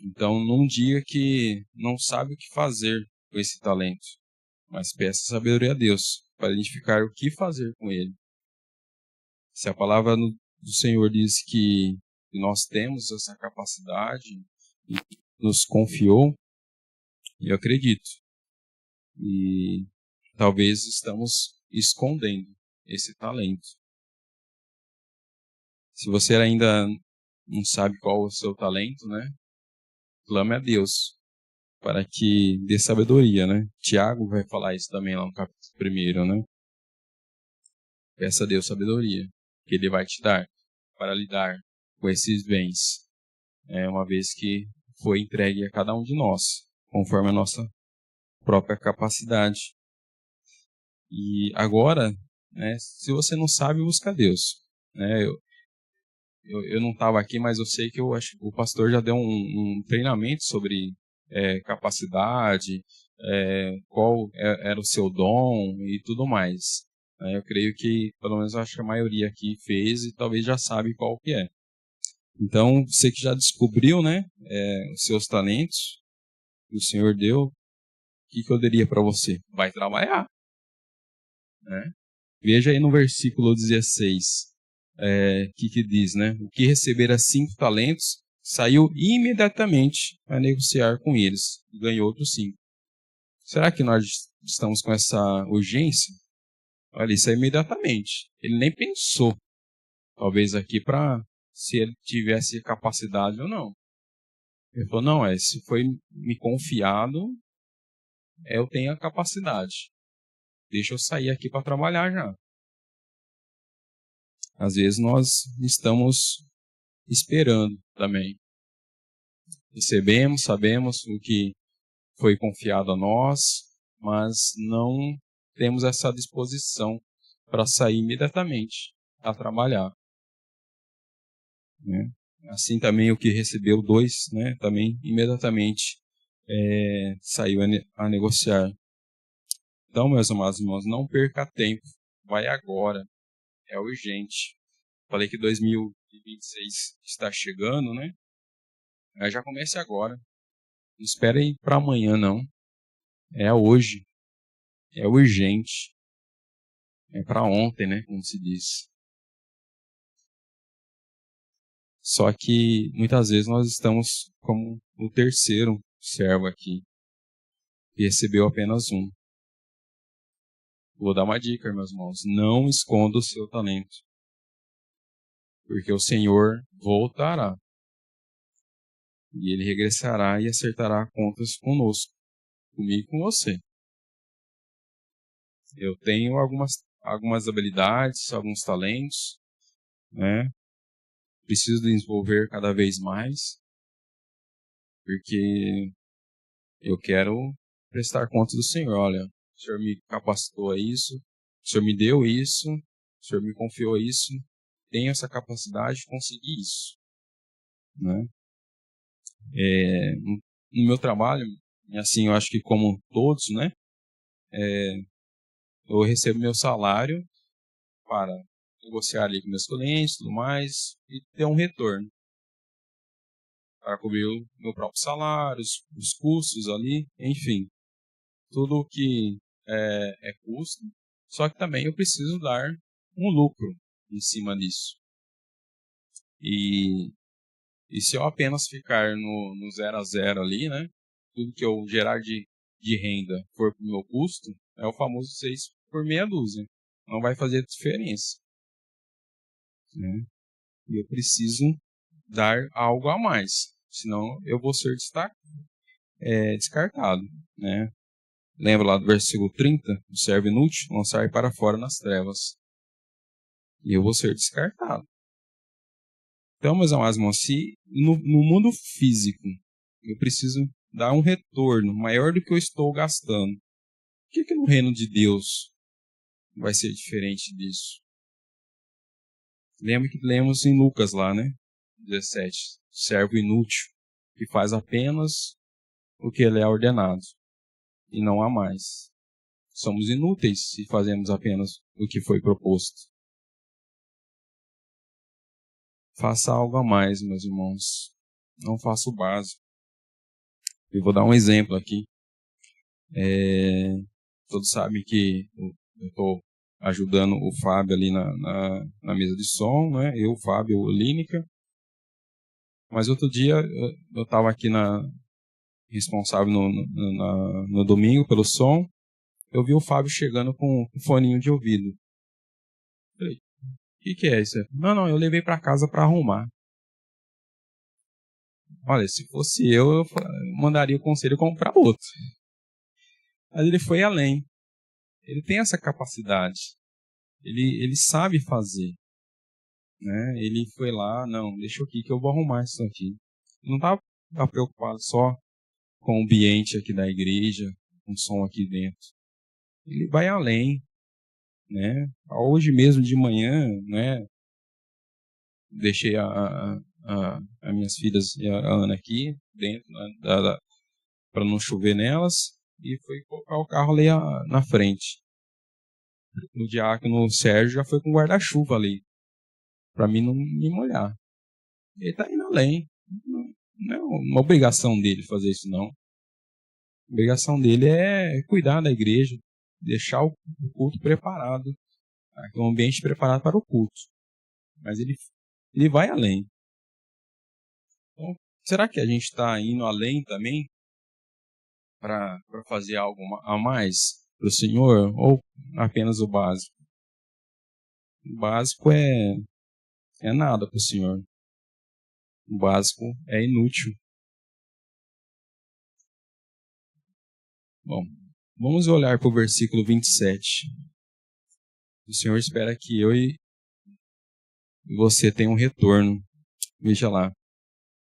Então, não diga que não sabe o que fazer com esse talento, mas peça sabedoria a Deus para identificar o que fazer com ele. Se a palavra do Senhor diz que nós temos essa capacidade e nos confiou, eu acredito. E talvez estamos escondendo esse talento. Se você ainda não sabe qual é o seu talento, né? Clame a Deus para que dê sabedoria, né? Tiago vai falar isso também lá no capítulo 1, né? Peça a Deus sabedoria, que Ele vai te dar para lidar com esses bens, uma vez que foi entregue a cada um de nós, conforme a nossa própria capacidade. E agora, né, se você não sabe, busca Deus. Né? Eu não estava aqui, mas eu sei que o pastor já deu um treinamento sobre capacidade, qual era o seu dom e tudo mais. Eu creio que, pelo menos, eu acho que a maioria aqui fez e talvez já sabe qual que é. Então, você que já descobriu, né, os seus talentos que o Senhor deu, o que eu diria para você? Vai trabalhar. Né? Veja aí no versículo 16, que diz, né? O que recebera 5 talentos, saiu imediatamente a negociar com eles e ganhou outros 5. Será que nós estamos com essa urgência? Olha, isso é imediatamente. Ele nem pensou, talvez aqui, para se ele tivesse capacidade ou não. Ele falou, não, se foi me confiado, eu tenho a capacidade. Deixa eu sair aqui para trabalhar já. Às vezes nós estamos esperando também. Recebemos, sabemos o que foi confiado a nós, mas não temos essa disposição para sair imediatamente a trabalhar. Né? Assim também o que recebeu 2, né, também imediatamente saiu a negociar. Então, meus amados irmãos, não perca tempo. Vai agora. É urgente. Falei que 2026 está chegando, né? Mas já comece agora. Não espere para amanhã, não. É hoje. É urgente. É para ontem, né? Como se diz. Só que muitas vezes nós estamos como o terceiro servo aqui, que recebeu apenas um. Vou dar uma dica, meus irmãos. Não esconda o seu talento. Porque o Senhor voltará. E Ele regressará e acertará contas conosco. Comigo e com você. Eu tenho algumas habilidades, alguns talentos, né? Preciso desenvolver cada vez mais, porque eu quero prestar contas do Senhor. Olha, o Senhor me capacitou a isso, o Senhor me deu isso, o Senhor me confiou isso, tenho essa capacidade de conseguir isso, né? No meu trabalho, assim, eu acho que como todos, né? Eu recebo meu salário para negociar ali com meus clientes e tudo mais, e ter um retorno para cobrir o meu próprio salário, os custos ali, enfim, tudo o que é custo, só que também eu preciso dar um lucro em cima disso. E se eu apenas ficar no 0 a 0 ali, né, tudo que eu gerar de renda for para o meu custo, é o famoso 6 por meia dúzia. Não vai fazer diferença. Né? E eu preciso dar algo a mais, senão eu vou ser descartado, né? Lembra lá do versículo 30? O servo inútil, lançar para fora nas trevas. E eu vou ser descartado. Então, meus amados irmãos, se no mundo físico eu preciso dar um retorno maior do que eu estou gastando, por que no reino de Deus vai ser diferente disso? Lembra que lemos em Lucas lá, né? 17. Servo inútil, que faz apenas o que ele é ordenado, e não há mais. Somos inúteis se fazemos apenas o que foi proposto. Faça algo a mais, meus irmãos. Não faça o básico. Eu vou dar um exemplo aqui. Todos sabem que eu estou ajudando o Fábio ali na mesa de som, né? Eu, o Fábio, o Línica. Mas outro dia eu estava aqui responsável no domingo pelo som. Eu vi o Fábio chegando com um foninho de ouvido. Falei, o que é isso? Não, eu levei para casa para arrumar. Olha, se fosse eu mandaria o conselho comprar outro. Mas ele foi além. Ele tem essa capacidade. Ele sabe fazer. Né? Ele foi lá, não, deixa aqui que eu vou arrumar isso aqui. Não estava preocupado só com o ambiente aqui da igreja, com o som aqui dentro. Ele vai além. Né? Hoje mesmo de manhã, né, deixei as minhas filhas e a Ana aqui dentro, para não chover nelas, e fui colocar o carro ali na frente. O diácono Sérgio já foi com guarda-chuva ali, para mim não me molhar. Ele está indo além. Não é uma obrigação dele fazer isso, não. A obrigação dele é cuidar da igreja, deixar o culto preparado, um ambiente preparado para o culto. Mas ele vai além. Então, será que a gente está indo além também para fazer algo a mais para o Senhor, ou apenas o básico? O básico é nada para o Senhor. O básico é inútil. Bom, vamos olhar para o versículo 27. O Senhor espera que eu e você tenham um retorno. Veja lá.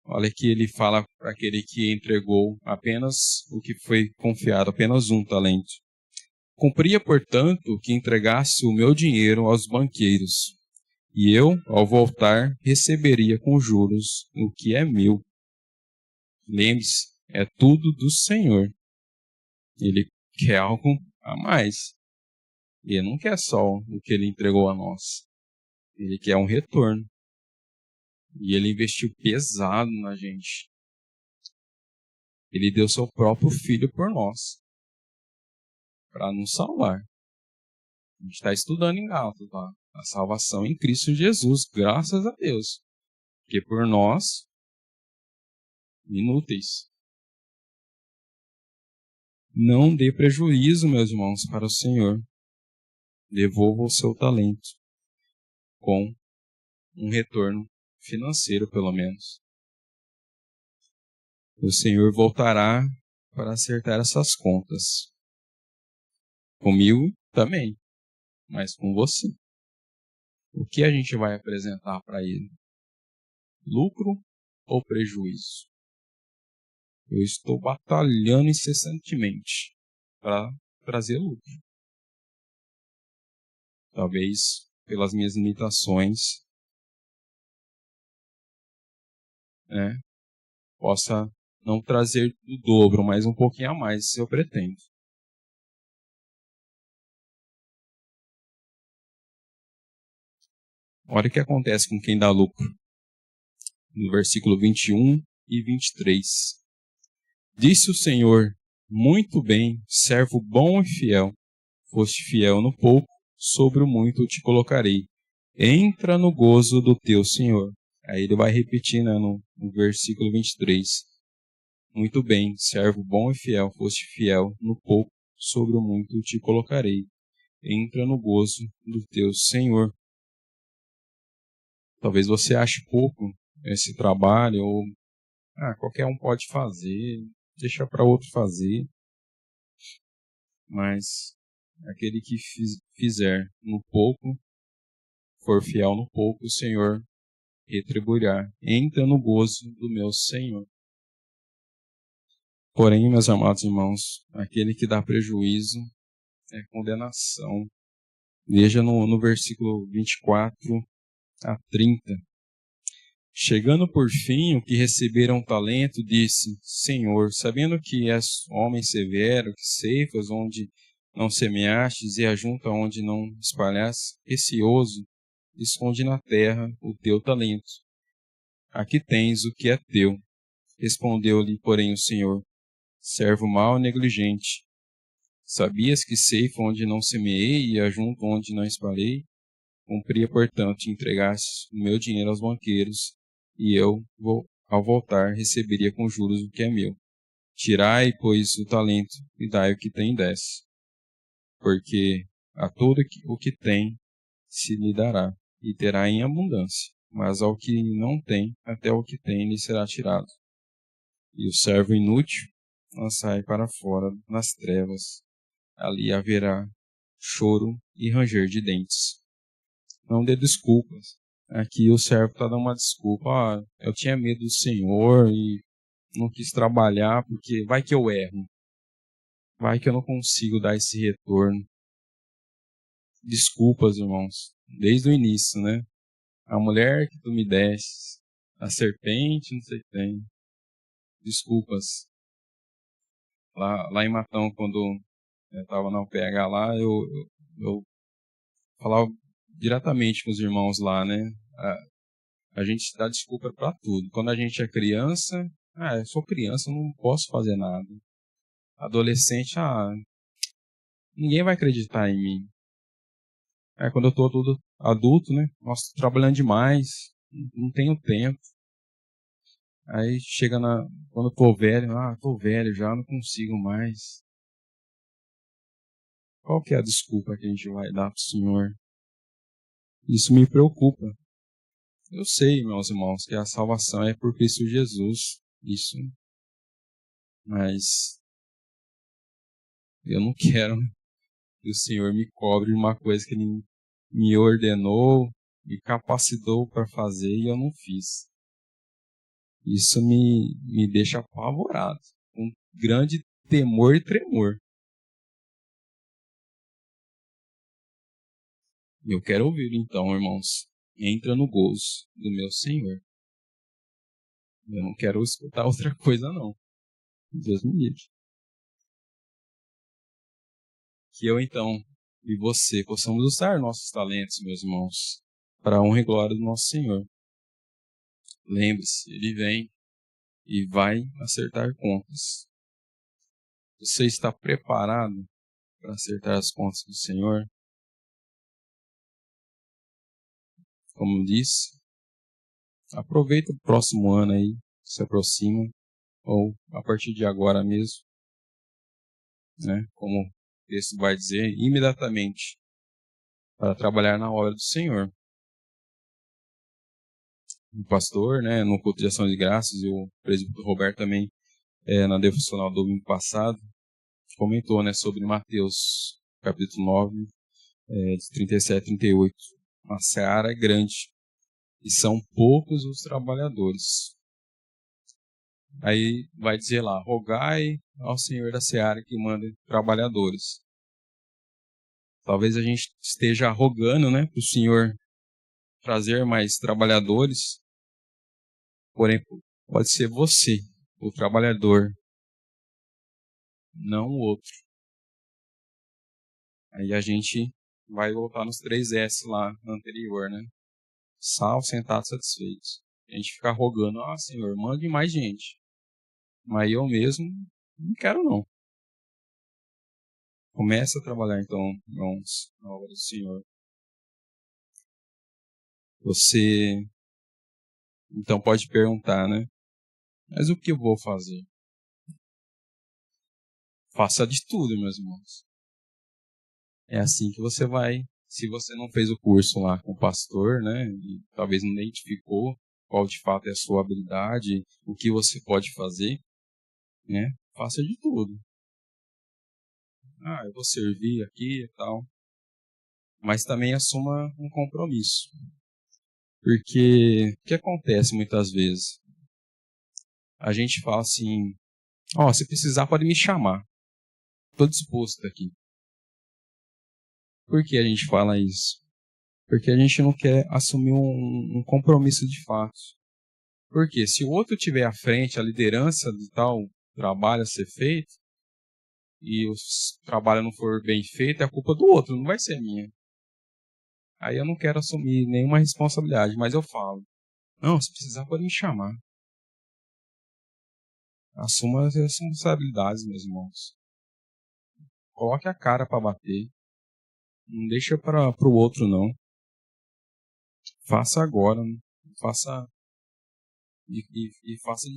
Olha que ele fala para aquele que entregou apenas o que foi confiado, apenas um talento. Cumpria, portanto, que entregasse o meu dinheiro aos banqueiros, e eu, ao voltar, receberia com juros o que é meu. Lembre-se, é tudo do Senhor. Ele quer algo a mais. Ele não quer só o que ele entregou a nós. Ele quer um retorno. E ele investiu pesado na gente. Ele deu seu próprio filho por nós, para nos salvar. A gente está estudando em Gálatas, tá? A salvação em Cristo Jesus, graças a Deus. Porque por nós, inúteis. Não dê prejuízo, meus irmãos, para o Senhor. Devolva o seu talento com um retorno financeiro, pelo menos. O Senhor voltará para acertar essas contas. Comigo também, mas com você. O que a gente vai apresentar para Ele? Lucro ou prejuízo? Eu estou batalhando incessantemente para trazer lucro. Talvez pelas minhas limitações, né, possa não trazer o dobro, mas um pouquinho a mais, se eu pretendo. Olha o que acontece com quem dá lucro. No versículo 21 e 23. Disse o Senhor, muito bem, servo bom e fiel. Foste fiel no pouco, sobre o muito te colocarei. Entra no gozo do teu Senhor. Aí ele vai repetir, né, no versículo 23. Muito bem, servo bom e fiel, foste fiel no pouco, sobre o muito te colocarei. Entra no gozo do teu Senhor. Talvez você ache pouco esse trabalho, ou qualquer um pode fazer, deixa para outro fazer. mas aquele que fizer no pouco, for fiel no pouco, o Senhor retribuirá. Entra no gozo do meu Senhor. Porém, meus amados irmãos, aquele que dá prejuízo é condenação. Veja no versículo 24 a 30. Chegando por fim, o que receberam talento, disse: Senhor, sabendo que és homem severo, que ceifas onde não semeastes e ajunta onde não espalhaste, receoso, esconde na terra o teu talento. Aqui tens o que é teu. Respondeu-lhe, porém, o Senhor: servo mau e negligente. Sabias que ceifa onde não semeei e ajunto onde não espalhei? Cumpria, portanto, entregaste o meu dinheiro aos banqueiros, e eu, ao voltar, receberia com juros o que é meu. Tirai, pois, o talento e dai o que tem 10. Porque a todo o que tem se lhe dará, e terá em abundância. Mas ao que não tem, até o que tem lhe será tirado. E o servo inútil lançai para fora nas trevas. Ali haverá choro e ranger de dentes. Não dê desculpas. Aqui o servo está dando uma desculpa. Eu tinha medo do Senhor e não quis trabalhar porque vai que eu erro. Vai que eu não consigo dar esse retorno. Desculpas, irmãos. Desde o início, né? A mulher que tu me deste, a serpente, não sei o que tem. Desculpas. Lá em Matão, quando eu estava na UPH lá, eu falava diretamente com os irmãos lá, né? A gente dá desculpa para tudo. Quando a gente é criança, eu sou criança, eu não posso fazer nada. Adolescente, ninguém vai acreditar em mim. Quando eu tô todo adulto, né? Nossa, tô trabalhando demais, não tenho tempo. Aí chega quando eu tô velho já, não consigo mais. Qual que é a desculpa que a gente vai dar pro Senhor? Isso me preocupa. Eu sei, meus irmãos, que a salvação é por Cristo Jesus. Isso. Mas eu não quero que o Senhor me cobre de uma coisa que Ele me ordenou, me capacitou para fazer e eu não fiz. Isso me deixa apavorado, com grande temor e tremor. Eu quero ouvir, então, irmãos, entra no gozo do meu Senhor. Eu não quero escutar outra coisa, não. Deus me livre. Que eu, então, e você possamos usar nossos talentos, meus irmãos, para a honra e glória do nosso Senhor. Lembre-se, Ele vem e vai acertar contas. Você está preparado para acertar as contas do Senhor? Como disse, aproveita o próximo ano aí, que se aproxima, ou a partir de agora mesmo, né? Como o texto vai dizer, imediatamente, para trabalhar na obra do Senhor. O pastor, né, no culto de ação de graças, e o presbítero Roberto também, na devocional do domingo passado, comentou, né, sobre Mateus, capítulo 9, de 37 a 38. A seara é grande e são poucos os trabalhadores. Aí vai dizer lá, rogai ao Senhor da seara que manda trabalhadores. Talvez a gente esteja rogando, né, para o Senhor trazer mais trabalhadores, porém pode ser você, o trabalhador, não o outro. Aí a gente vai voltar nos 3S lá anterior, né? Sal, sentado, satisfeito. A gente fica rogando, Senhor, mande mais gente. Mas eu mesmo não quero não. Começa a trabalhar então, irmãos, na obra do Senhor. Você, então, pode perguntar, né? Mas o que eu vou fazer? Faça de tudo, meus irmãos. É assim que você vai. Se você não fez o curso lá com o pastor, né? E talvez não identificou qual de fato é a sua habilidade, o que você pode fazer, né? Faça de tudo. eu vou servir aqui e tal. Mas também assuma um compromisso. Porque o que acontece muitas vezes? A gente fala assim, se precisar pode me chamar. Estou disposto aqui. Por que a gente fala isso? Porque a gente não quer assumir um compromisso de fato. Porque se o outro tiver à frente, a liderança de tal trabalho a ser feito, e o trabalho não for bem feito, é a culpa do outro, não vai ser minha. Aí eu não quero assumir nenhuma responsabilidade, mas eu falo, não, se precisar pode me chamar. Assuma as responsabilidades, meus irmãos. Coloque a cara para bater. Não deixa para o outro, não. Faça agora. Né? Faça e faça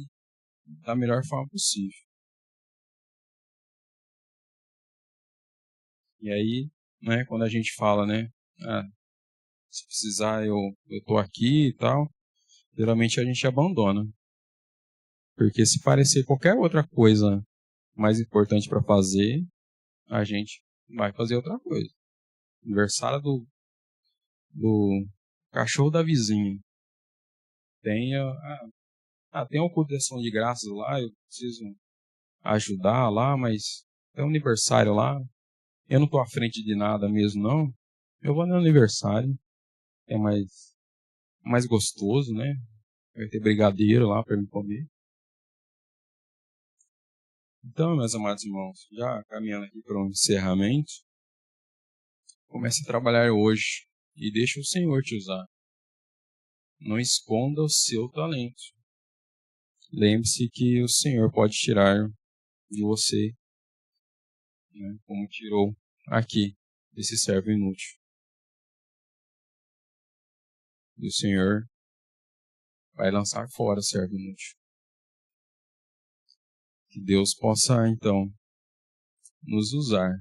da melhor forma possível. E aí, né, quando a gente fala, né, se precisar eu tô aqui e tal, geralmente a gente abandona. Porque se parecer qualquer outra coisa mais importante para fazer, a gente vai fazer outra coisa. Aniversário do cachorro da vizinha. Tem uma culto de ação de graças lá, eu preciso ajudar lá, mas tem um aniversário lá, eu não estou à frente de nada mesmo, não. Eu vou no aniversário, é mais gostoso, né? Vai ter brigadeiro lá para me comer. Então, meus amados irmãos, já caminhando aqui para um encerramento, comece a trabalhar hoje e deixe o Senhor te usar. Não esconda o seu talento. Lembre-se que o Senhor pode tirar de você, né, como tirou aqui desse servo inútil. E o Senhor vai lançar fora o servo inútil. Que Deus possa, então, nos usar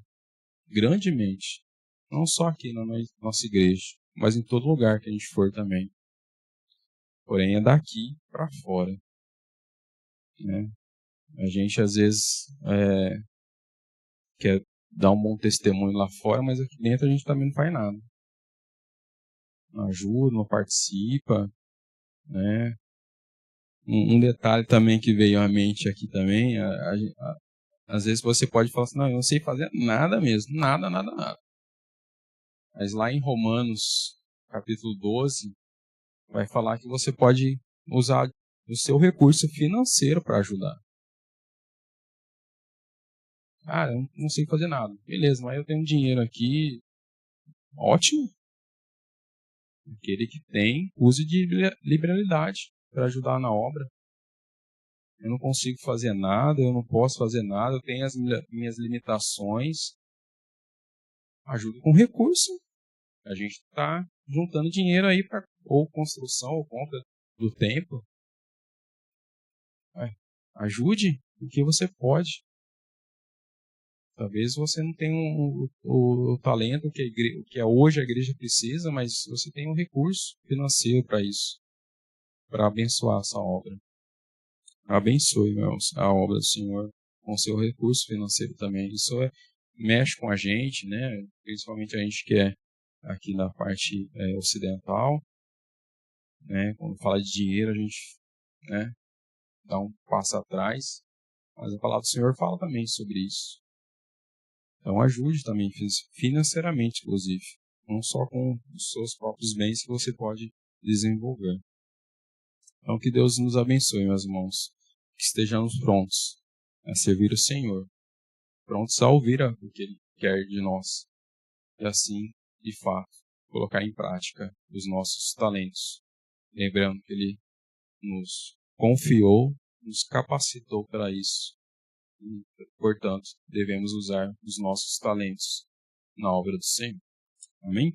grandemente, não só aqui na nossa igreja, mas em todo lugar que a gente for também. Porém, é daqui para fora. Né? A gente, às vezes, quer dar um bom testemunho lá fora, mas aqui dentro a gente também não faz nada. Não ajuda, não participa, né? Um detalhe também que veio à mente aqui também, às vezes você pode falar assim, não, eu não sei fazer nada mesmo, nada. Mas lá em Romanos, capítulo 12, vai falar que você pode usar o seu recurso financeiro para ajudar. Eu não sei fazer nada. Beleza, mas eu tenho dinheiro aqui, ótimo. Aquele que tem, use de liberalidade para ajudar na obra. Eu não consigo fazer nada, eu não posso fazer nada, eu tenho as minhas limitações. Ajuda com recurso. A gente está juntando dinheiro aí para ou construção ou compra do templo. Ajude o que você pode. Talvez você não tenha o talento que hoje a igreja precisa, mas você tem um recurso financeiro para isso, para abençoar essa obra. Abençoe, irmãos, a obra do Senhor com seu recurso financeiro também. Isso mexe com a gente, né? Principalmente a gente que é aqui na parte ocidental, né? Quando fala de dinheiro, a gente, né, dá um passo atrás, mas a palavra do Senhor fala também sobre isso. Então ajude também financeiramente, inclusive, não só com os seus próprios bens que você pode desenvolver. Então que Deus nos abençoe, meus irmãos, que estejamos prontos a servir o Senhor, prontos a ouvir o que Ele quer de nós, e assim, de fato, colocar em prática os nossos talentos, lembrando que Ele nos confiou, nos capacitou para isso. E, portanto, devemos usar os nossos talentos na obra do Senhor. Amém?